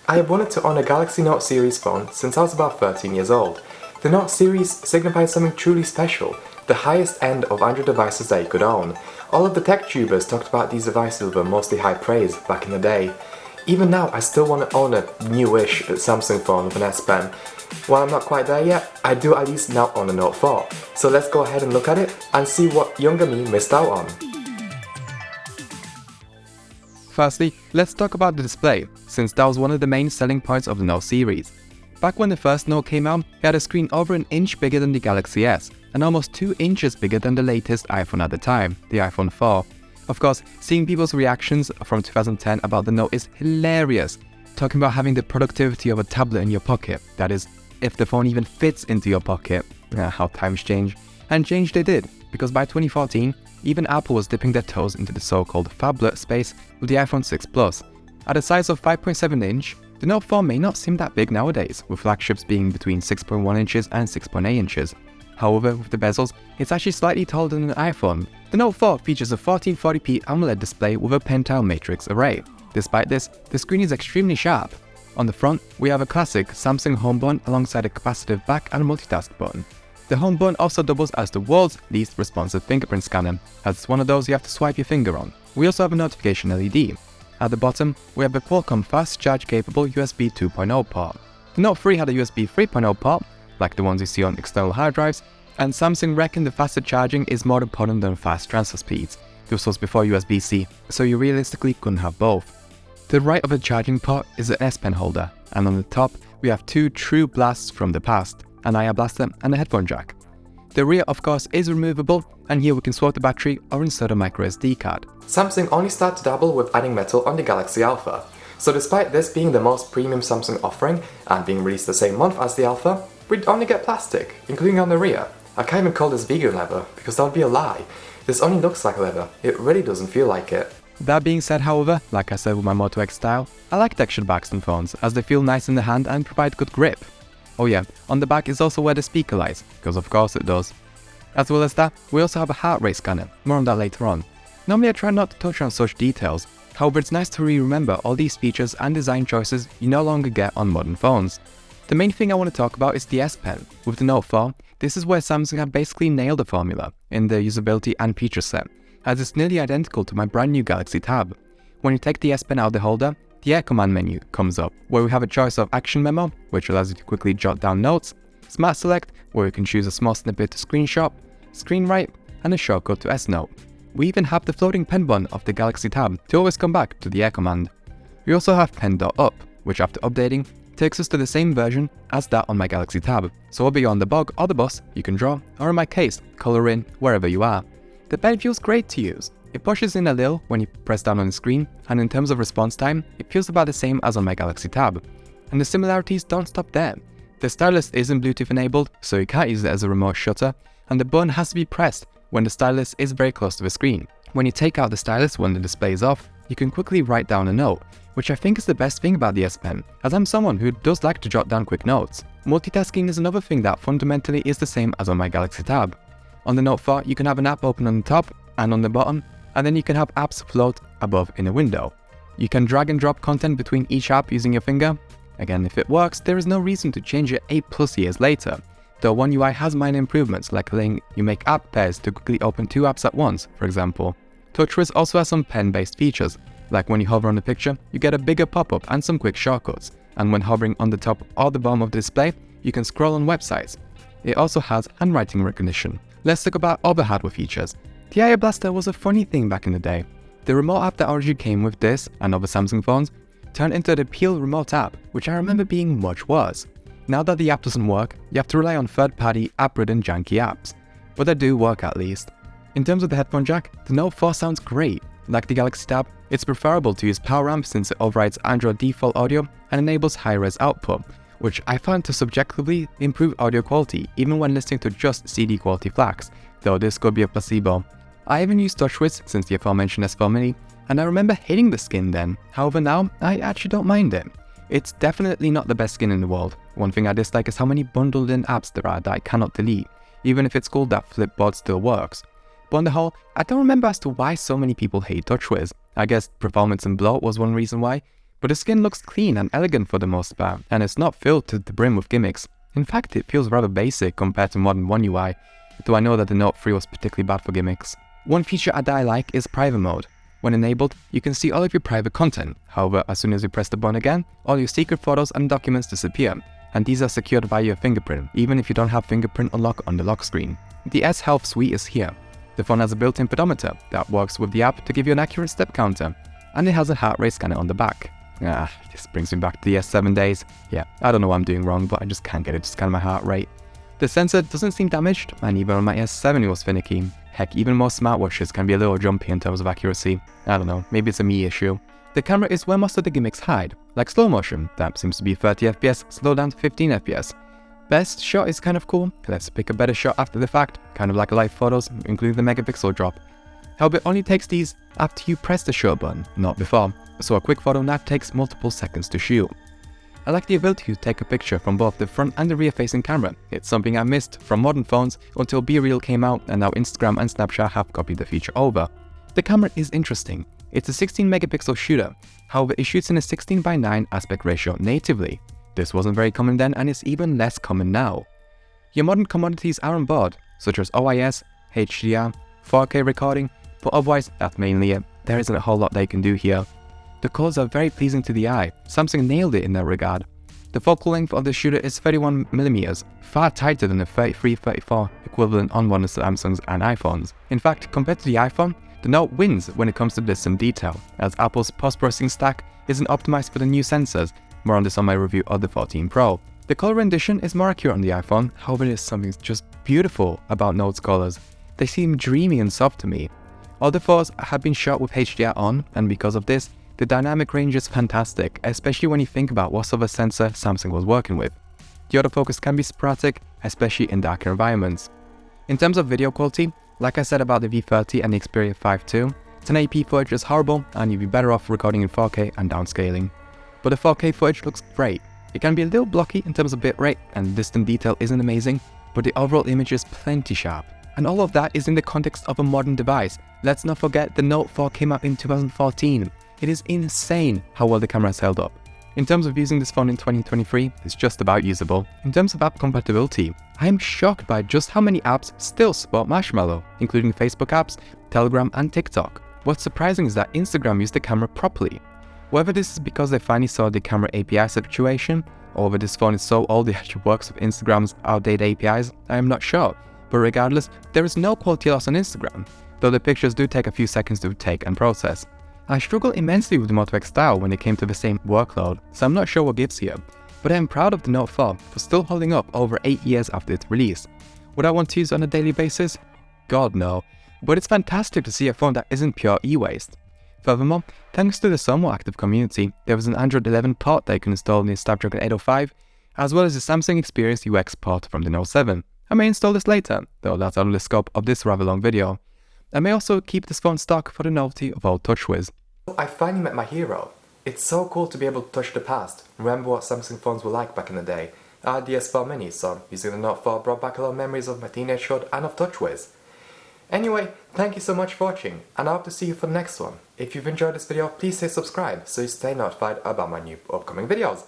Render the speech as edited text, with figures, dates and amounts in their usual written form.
I have wanted to own a Galaxy Note series phone since I was about 13 years old. The Note series signifies something truly special, the highest end of Android devices that you could own. All of the tech tubers talked about these devices with mostly high praise back in the day. Even now, I still want to own a newish Samsung phone with an S Pen. While I'm not quite there yet, I do at least now own a Note 4. So let's go ahead and look at it and see what younger me missed out on. Firstly, let's talk about the display, since that was one of the main selling points of the Note series. Back when the first Note came out, it had a screen over an inch bigger than the Galaxy S, and almost 2 inches bigger than the latest iPhone at the time, the iPhone 4. Of course, seeing people's reactions from 2010 about the Note is hilarious, talking about having the productivity of a tablet in your pocket, that is, if the phone even fits into your pocket. How times change. And change they did, because by 2014, even Apple was dipping their toes into the so-called phablet space with the iPhone 6 Plus. At a size of 5.7 inch, the Note 4 may not seem that big nowadays, with flagships being between 6.1 inches and 6.8 inches. However, with the bezels, it's actually slightly taller than an iPhone. The Note 4 features a 1440p AMOLED display with a pentile matrix array. Despite this, the screen is extremely sharp. On the front, we have a classic Samsung home button alongside a capacitive back and a multitask button. The home button also doubles as the world's least responsive fingerprint scanner, as it's one of those you have to swipe your finger on. We also have a notification LED. At the bottom, we have a Qualcomm fast charge capable USB 2.0 port. The Note 3 had a USB 3.0 port, like the ones you see on external hard drives, and Samsung reckoned the faster charging is more important than fast transfer speeds. This was before USB-C, so you realistically couldn't have both. To the right of the charging port is an S Pen holder, and on the top we have 2 true blasts from the past, an IR blaster and a headphone jack. The rear, of course, is removable, and here we can swap the battery or insert a microSD card. Samsung only started to dabble with adding metal on the Galaxy Alpha. So despite this being the most premium Samsung offering and being released the same month as the Alpha, we'd only get plastic, including on the rear. I can't even call this vegan leather, because that would be a lie. This only looks like leather, it really doesn't feel like it. That being said, however, like I said with my Moto X style, I like textured backs on phones as they feel nice in the hand and provide good grip. Oh yeah, on the back is also where the speaker lies, because of course it does. As well as that, we also have a heart rate scanner, more on that later on. Normally I try not to touch on such details, however it's nice to remember all these features and design choices you no longer get on modern phones. The main thing I want to talk about is the S Pen. With the Note 4, this is where Samsung have basically nailed the formula in the usability and feature set, as it's nearly identical to my brand new Galaxy Tab. When you take the S Pen out of the holder, the Air Command menu comes up, where we have a choice of Action Memo, which allows you to quickly jot down notes, Smart Select, where you can choose a small snippet to screenshot, Screen Write, and a shortcut to S Note. We even have the floating pen button of the Galaxy Tab to always come back to the Air Command. We also have Pen.up, which after updating, takes us to the same version as that on my Galaxy Tab, so whether you're on the bog or the bus, you can draw, or in my case, color in wherever you are. The pen feels great to use. It pushes in a little when you press down on the screen, and in terms of response time, it feels about the same as on my Galaxy Tab. And the similarities don't stop there. The stylus isn't Bluetooth enabled, so you can't use it as a remote shutter, and the button has to be pressed when the stylus is very close to the screen. When you take out the stylus when the display is off, you can quickly write down a note, which I think is the best thing about the S Pen, as I'm someone who does like to jot down quick notes. Multitasking is another thing that fundamentally is the same as on my Galaxy Tab. On the Note 4, you can have an app open on the top and on the bottom, and then you can have apps float above in a window. You can drag and drop content between each app using your finger. Again, if it works, there is no reason to change it 8+ years later. Though One UI has minor improvements, like letting you make app pairs to quickly open 2 apps at once, for example. TouchWiz also has some pen-based features, like when you hover on a picture, you get a bigger pop-up and some quick shortcuts, and when hovering on the top or the bottom of the display, you can scroll on websites. It also has handwriting recognition. Let's talk about other hardware features. The IR Blaster was a funny thing back in the day. The remote app that originally came with this and other Samsung phones turned into the Peel remote app, which I remember being much worse. Now that the app doesn't work, you have to rely on third-party app-ridden janky apps, but they do work at least. In terms of the headphone jack, the Note 4 sounds great. Like the Galaxy Tab, it's preferable to use Power Amp since it overrides Android default audio and enables high-res output, which I found to subjectively improve audio quality even when listening to just CD quality FLACs, though this could be a placebo. I even used TouchWiz since the aforementioned S4 Mini, and I remember hating the skin then. However now, I actually don't mind it. It's definitely not the best skin in the world. One thing I dislike is how many bundled in apps there are that I cannot delete, even if it's cool that Flipboard still works. But on the whole, I don't remember as to why so many people hate TouchWiz. I guess performance and bloat was one reason why, but but the skin looks clean and elegant for the most part, and it's not filled to the brim with gimmicks. In fact, it feels rather basic compared to modern One UI, though I know that the Note 3 was particularly bad for gimmicks. One feature that I like is private mode. When enabled, you can see all of your private content. However, as soon as you press the button again, all your secret photos and documents disappear, and these are secured by your fingerprint, even if you don't have fingerprint unlock on the lock screen. The S Health suite is here. The phone has a built-in pedometer that works with the app to give you an accurate step counter, and it has a heart rate scanner on the back. This brings me back to the S7 days. Yeah, I don't know what I'm doing wrong, but I just can't get it to scan my heart rate. The sensor doesn't seem damaged, and even on my S7 it was finicky. Heck, even most smartwatches can be a little jumpy in terms of accuracy. I don't know, maybe it's a me issue. The camera is where most of the gimmicks hide, like slow motion, that seems to be 30 FPS, slowed down to 15 FPS. Best shot is kind of cool, let's pick a better shot after the fact, kind of like live photos, including the megapixel drop. However, it only takes these after you press the shutter button, not before, so a quick photo now takes multiple seconds to shoot. I like the ability to take a picture from both the front and the rear facing camera. It's something I missed from modern phones until BeReal came out, and now Instagram and Snapchat have copied the feature over. The camera is interesting. It's a 16 megapixel shooter, however it shoots in a 16:9 aspect ratio natively. This wasn't very common then, and it's even less common now. Your modern commodities are on board, such as OIS, HDR, 4K recording, but otherwise that's mainly it. There isn't a whole lot they can do here. The colors are very pleasing to the eye. Samsung nailed it in that regard. The focal length of the shooter is 31mm, far tighter than the 33-34 equivalent on one of Samsung's and iPhones. In fact, compared to the iPhone, the Note wins when it comes to distant detail, as Apple's post-processing stack isn't optimized for the new sensors. More on this on my review of the 14 Pro. The color rendition is more accurate on the iPhone, however there's something just beautiful about Note's colors. They seem dreamy and soft to me. All the photos have been shot with HDR on, and because of this, the dynamic range is fantastic, especially when you think about what sort of sensor Samsung was working with. The autofocus can be sporadic, especially in darker environments. In terms of video quality, like I said about the V30 and the Xperia 5 II, 1080p footage is horrible and you'd be better off recording in 4K and downscaling. But the 4K footage looks great. It can be a little blocky in terms of bitrate and distant detail isn't amazing, but the overall image is plenty sharp. And all of that is in the context of a modern device. Let's not forget the Note 4 came out in 2014. It is insane how well the camera has held up. In terms of using this phone in 2023, it's just about usable. In terms of app compatibility, I am shocked by just how many apps still support Marshmallow, including Facebook apps, Telegram and TikTok. What's surprising is that Instagram used the camera properly. Whether this is because they finally saw the camera API situation, or whether this phone is so old it actually works with Instagram's outdated APIs, I am not sure. But regardless, there is no quality loss on Instagram, though the pictures do take a few seconds to take and process. I struggle immensely with the Moto X style when it came to the same workload, so I'm not sure what gives here, but I am proud of the Note 4 for still holding up over 8 years after its release. Would I want to use it on a daily basis? God no, but it's fantastic to see a phone that isn't pure e-waste. Furthermore, thanks to the somewhat active community, there was an Android 11 port that you can install in the Snapdragon 805, as well as the Samsung Experience UX port from the Note 7. I may install this later, though that's out of the scope of this rather long video. I may also keep this phone stock for the novelty of old TouchWiz. I finally met my hero. It's so cool to be able to touch the past, remember what Samsung phones were like back in the day. I had the S4 Mini, so using the Note 4 brought back a lot of memories of my teenagehood and of TouchWiz. Anyway, thank you so much for watching, and I hope to see you for the next one. If you've enjoyed this video, please hit subscribe so you stay notified about my new upcoming videos.